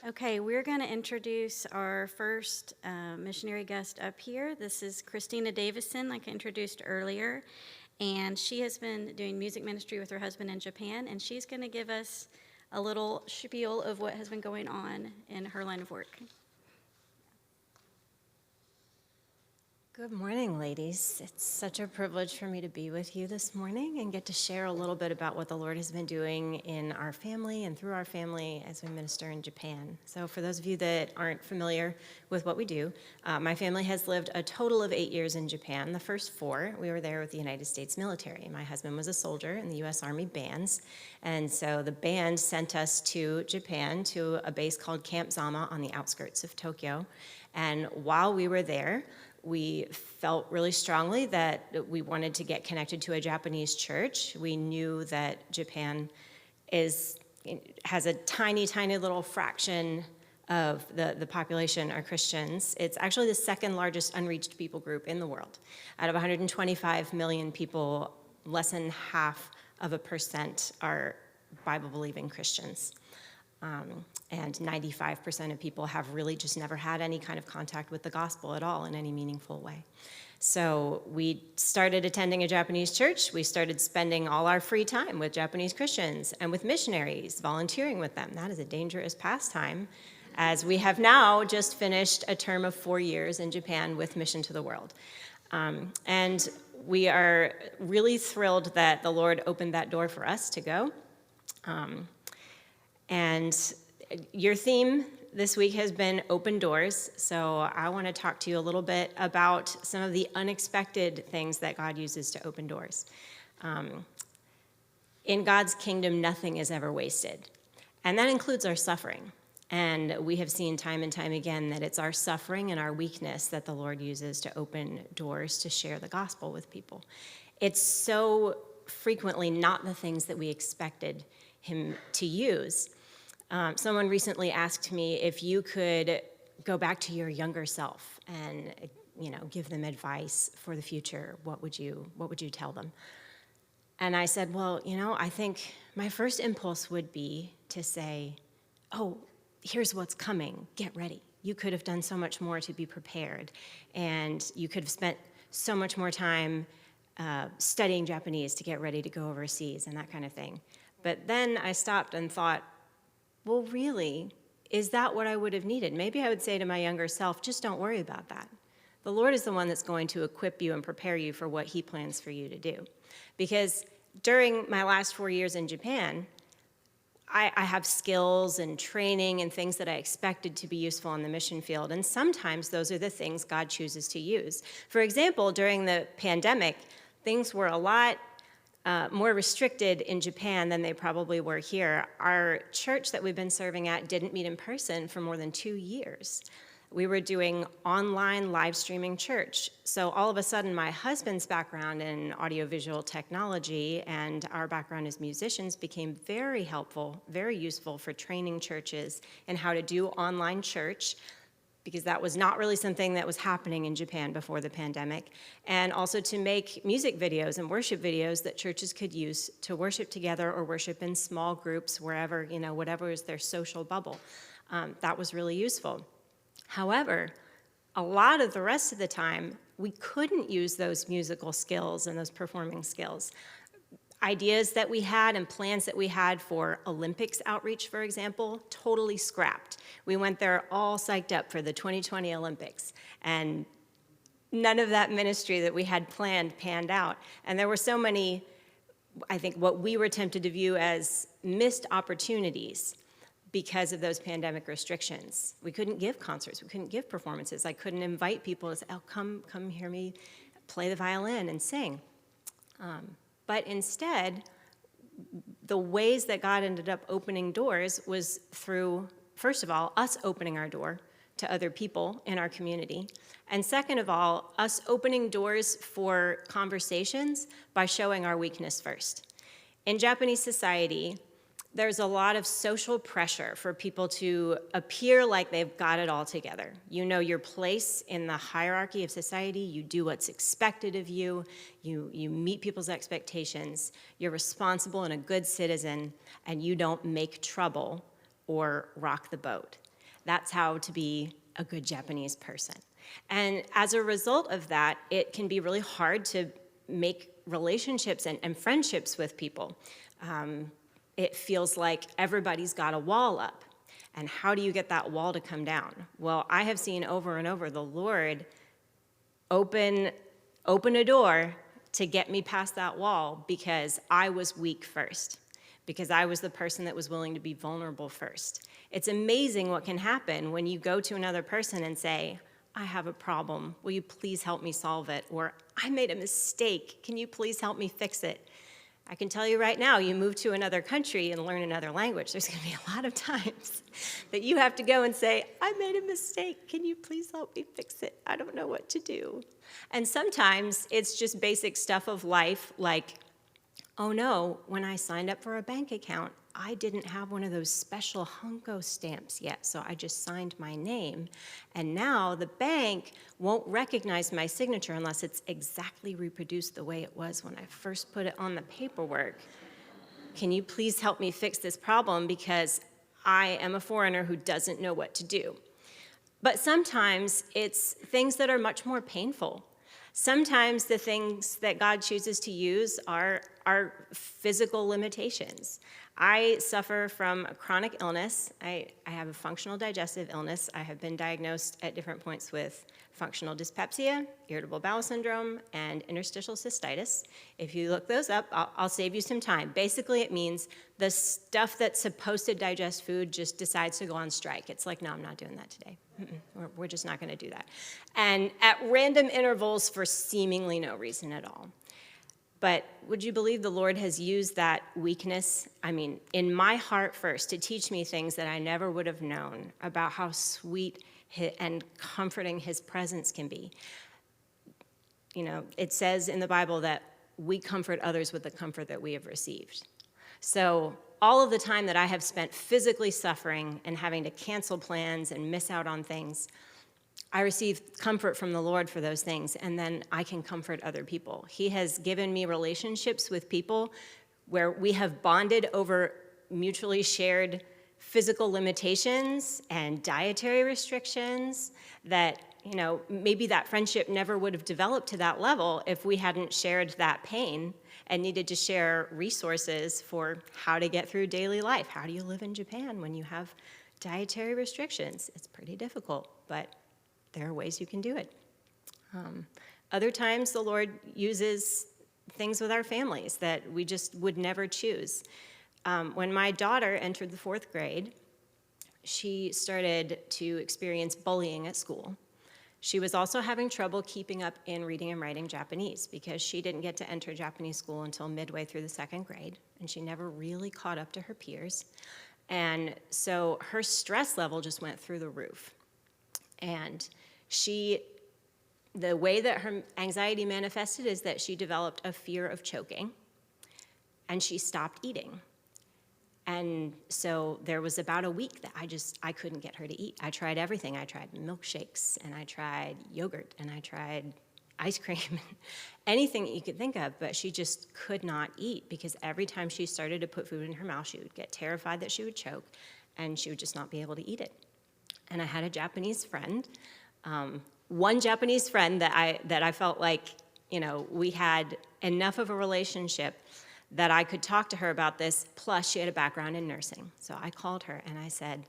Okay, we're going to introduce our first missionary guest up here. This is Christina Davison, like I introduced earlier, and she has been doing music ministry with her husband in Japan, and she's going to give us a little spiel of what has been going on in her line of work. Good morning, ladies. It's such a privilege for me to be with you this morning and get to share a little bit about what the Lord has been doing in our family and through our family as we minister in Japan. So for those of you that aren't familiar with what we do, my family has lived a total of 8 years in Japan. The first 4, we were there with the United States military. My husband was a soldier in the U.S. Army bands, and so the band sent us to Japan to a base called Camp Zama on the outskirts of Tokyo. And while we were there, we felt really strongly that we wanted to get connected to a Japanese church. We knew that Japan has a tiny, tiny little fraction of the population are Christians. It's actually the second largest unreached people group in the world. Out of 125 million people, less than 0.5% are Bible-believing Christians. And 95% of people have really just never had any kind of contact with the gospel at all in any meaningful way. So we started attending a Japanese church. We started spending all our free time with Japanese Christians and with missionaries, volunteering with them. That is a dangerous pastime, as we have now just finished a term of 4 years in Japan with Mission to the World. And we are really thrilled that the Lord opened that door for us to go. And your theme this week has been open doors, so I want to talk to you a little bit about some of the unexpected things that God uses to open doors. In God's kingdom, nothing is ever wasted, and that includes our suffering. And we have seen time and time again that it's our suffering and our weakness that the Lord uses to open doors to share the gospel with people. It's so frequently not the things that we expected him to use. Someone recently asked me if you could go back to your younger self and, give them advice for the future, what would you tell them? And I said, well, I think my first impulse would be to say, oh, here's what's coming, get ready. You could have done so much more to be prepared, and you could have spent so much more time studying Japanese to get ready to go overseas and that kind of thing. But then I stopped and thought, well, really, is that what I would have needed? Maybe I would say to my younger self, just don't worry about that. The Lord is the one that's going to equip you and prepare you for what he plans for you to do. Because during my last 4 years in Japan, I have skills and training and things that I expected to be useful in the mission field, and sometimes those are the things God chooses to use. For example, during the pandemic, things were a lot more restricted in Japan than they probably were here. Our church that we've been serving at didn't meet in person for more than 2 years. We were doing online live streaming church. So all of a sudden, my husband's background in audiovisual technology and our background as musicians became very helpful, very useful for training churches in how to do online church, because that was not really something that was happening in Japan before the pandemic, and also to make music videos and worship videos that churches could use to worship together or worship in small groups, wherever, whatever is their social bubble. That was really useful. However, a lot of the rest of the time, we couldn't use those musical skills and those performing skills. Ideas that we had and plans that we had for Olympics outreach, for example, totally scrapped. We went there all psyched up for the 2020 Olympics, and none of that ministry that we had planned panned out. And there were so many, I think, what we were tempted to view as missed opportunities because of those pandemic restrictions. We couldn't give concerts, we couldn't give performances. I couldn't invite people to say, oh, come hear me play the violin and sing. But instead, the ways that God ended up opening doors was through, first of all, us opening our door to other people in our community. And second of all, us opening doors for conversations by showing our weakness first. In Japanese society, there's a lot of social pressure for people to appear like they've got it all together. You know your place in the hierarchy of society. You do what's expected of you. You meet people's expectations. You're responsible and a good citizen, and you don't make trouble or rock the boat. That's how to be a good Japanese person. And as a result of that, it can be really hard to make relationships and friendships with people. It feels like everybody's got a wall up. And how do you get that wall to come down? Well, I have seen over and over the Lord open a door to get me past that wall because I was weak first, because I was the person that was willing to be vulnerable first. It's amazing what can happen when you go to another person and say, I have a problem. Will you please help me solve it? Or I made a mistake. Can you please help me fix it? I can tell you right now, you move to another country and learn another language, there's going to be a lot of times that you have to go and say, I made a mistake. Can you please help me fix it? I don't know what to do. And sometimes it's just basic stuff of life like, oh no, when I signed up for a bank account, I didn't have one of those special Hunko stamps yet, so I just signed my name. And now the bank won't recognize my signature unless it's exactly reproduced the way it was when I first put it on the paperwork. Can you please help me fix this problem because I am a foreigner who doesn't know what to do? But sometimes it's things that are much more painful. Sometimes the things that God chooses to use are physical limitations. I suffer from a chronic illness. I have a functional digestive illness. I have been diagnosed at different points with functional dyspepsia, irritable bowel syndrome, and interstitial cystitis. If you look those up, I'll save you some time. Basically, it means the stuff that's supposed to digest food just decides to go on strike. It's like, no, I'm not doing that today. We're just not going to do that. And at random intervals for seemingly no reason at all. But would you believe the Lord has used that weakness, in my heart first, to teach me things that I never would have known about how sweet and comforting his presence can be. It says in the Bible that we comfort others with the comfort that we have received. So all of the time that I have spent physically suffering and having to cancel plans and miss out on things, I receive comfort from the Lord for those things, and then I can comfort other people. He has given me relationships with people where we have bonded over mutually shared physical limitations and dietary restrictions that, maybe that friendship never would have developed to that level if we hadn't shared that pain and needed to share resources for how to get through daily life. How do you live in Japan when you have dietary restrictions? It's pretty difficult, but there are ways you can do it. Other times, the Lord uses things with our families that we just would never choose. When my daughter entered the 4th grade, she started to experience bullying at school. She was also having trouble keeping up in reading and writing Japanese because she didn't get to enter Japanese school until midway through the 2nd grade, and she never really caught up to her peers. And so her stress level just went through the roof. And the way that her anxiety manifested is that she developed a fear of choking, and she stopped eating. And so there was about a week that I couldn't get her to eat. I tried everything. I tried milkshakes, and I tried yogurt, and I tried ice cream, anything that you could think of, but she just could not eat because every time she started to put food in her mouth, she would get terrified that she would choke, and she would just not be able to eat it. And I had a Japanese friend, one Japanese friend that I felt like, we had enough of a relationship that I could talk to her about this, plus she had a background in nursing. So I called her and I said,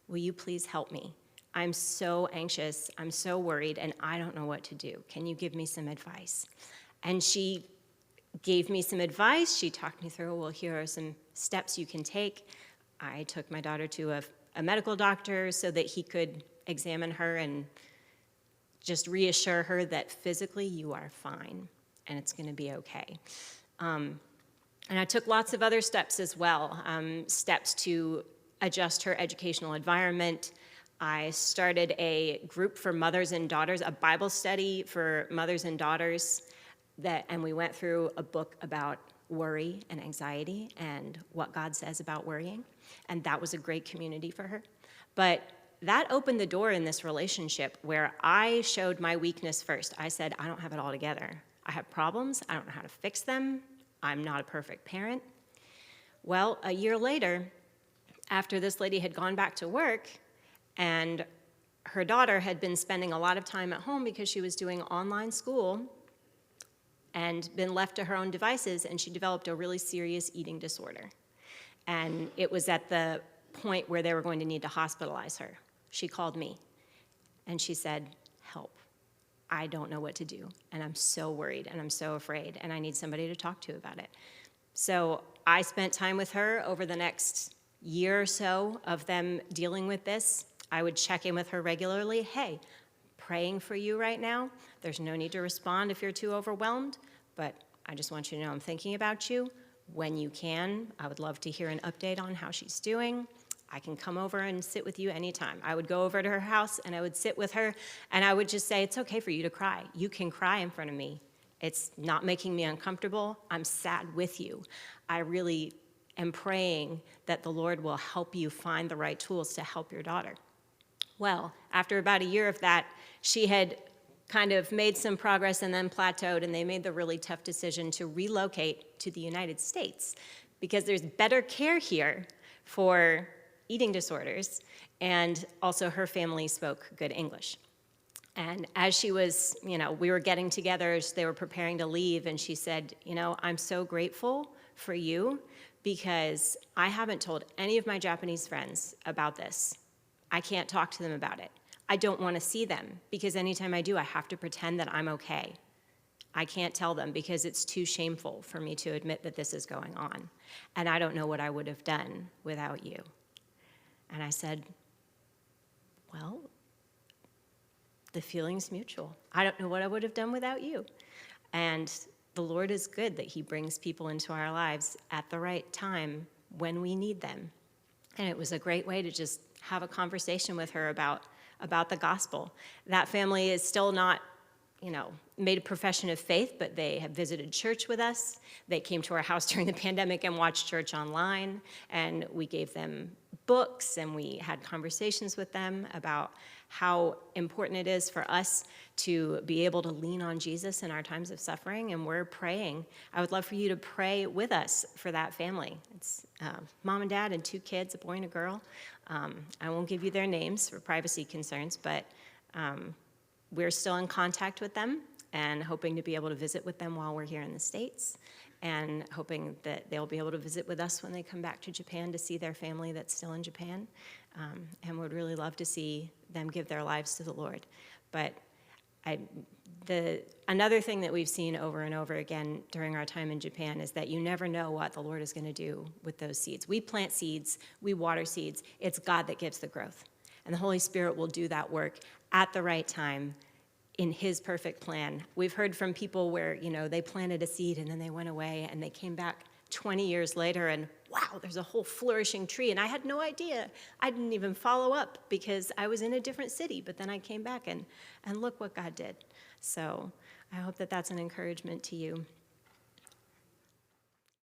will you please help me? I'm so anxious, I'm so worried, and I don't know what to do. Can you give me some advice? And she gave me some advice. She talked me through, well, here are some steps you can take. I took my daughter to a medical doctor so that he could examine her and just reassure her that physically you are fine and it's going to be okay. And I took lots of other steps as well, steps to adjust her educational environment. I started a group for mothers and daughters, a Bible study for mothers and daughters, and we went through a book about worry and anxiety and what God says about worrying, and that was a great community for her. But that opened the door in this relationship where I showed my weakness first. I said, I don't have it all together. I have problems. I don't know how to fix them. I'm not a perfect parent. Well, a year later, after this lady had gone back to work, And her daughter had been spending a lot of time at home because she was doing online school and been left to her own devices, and she developed a really serious eating disorder. And it was at the point where they were going to need to hospitalize her. She called me, and she said, "Help. I don't know what to do, and I'm so worried, and I'm so afraid, and I need somebody to talk to about it." So I spent time with her over the next year or so of them dealing with this. I would check in with her regularly. "Hey, praying for you right now. There's no need to respond if you're too overwhelmed, but I just want you to know I'm thinking about you. When you can, I would love to hear an update on how she's doing. I can come over and sit with you anytime." I would go over to her house and I would sit with her and I would just say, "It's okay for you to cry. You can cry in front of me. It's not making me uncomfortable. I'm sad with you. I really am praying that the Lord will help you find the right tools to help your daughter." Well, after about a year of that, she had kind of made some progress and then plateaued, and they made the really tough decision to relocate to the United States because there's better care here for eating disorders, and also her family spoke good English. And as she was, we were getting together as they were preparing to leave, and she said, "I'm so grateful for you because I haven't told any of my Japanese friends about this. I can't talk to them about it. I don't want to see them because anytime I do, I have to pretend that I'm okay. I can't tell them because it's too shameful for me to admit that this is going on. And I don't know what I would have done without you." And I said, "Well, the feeling's mutual. I don't know what I would have done without you." And the Lord is good that he brings people into our lives at the right time when we need them. And it was a great way to just have a conversation with her about the gospel. That family is still not, made a profession of faith, but they have visited church with us. They came to our house during the pandemic and watched church online, and we gave them books, and we had conversations with them about how important it is for us to be able to lean on Jesus in our times of suffering, and we're praying. I would love for you to pray with us for that family. It's mom and dad and 2 kids, a boy and a girl. I won't give you their names for privacy concerns, but we're still in contact with them and hoping to be able to visit with them while we're here in the States, and hoping that they'll be able to visit with us when they come back to Japan to see their family that's still in Japan, and would really love to see them give their lives to the Lord. But another thing that we've seen over and over again during our time in Japan is that you never know what the Lord is going to do with those seeds. We plant seeds, we water seeds. It's God that gives the growth. And the Holy Spirit will do that work at the right time in his perfect plan. We've heard from people where, they planted a seed and then they went away and they came back 20 years later and wow, there's a whole flourishing tree. And I had no idea. I didn't even follow up because I was in a different city. But then I came back and look what God did. So I hope that that's an encouragement to you.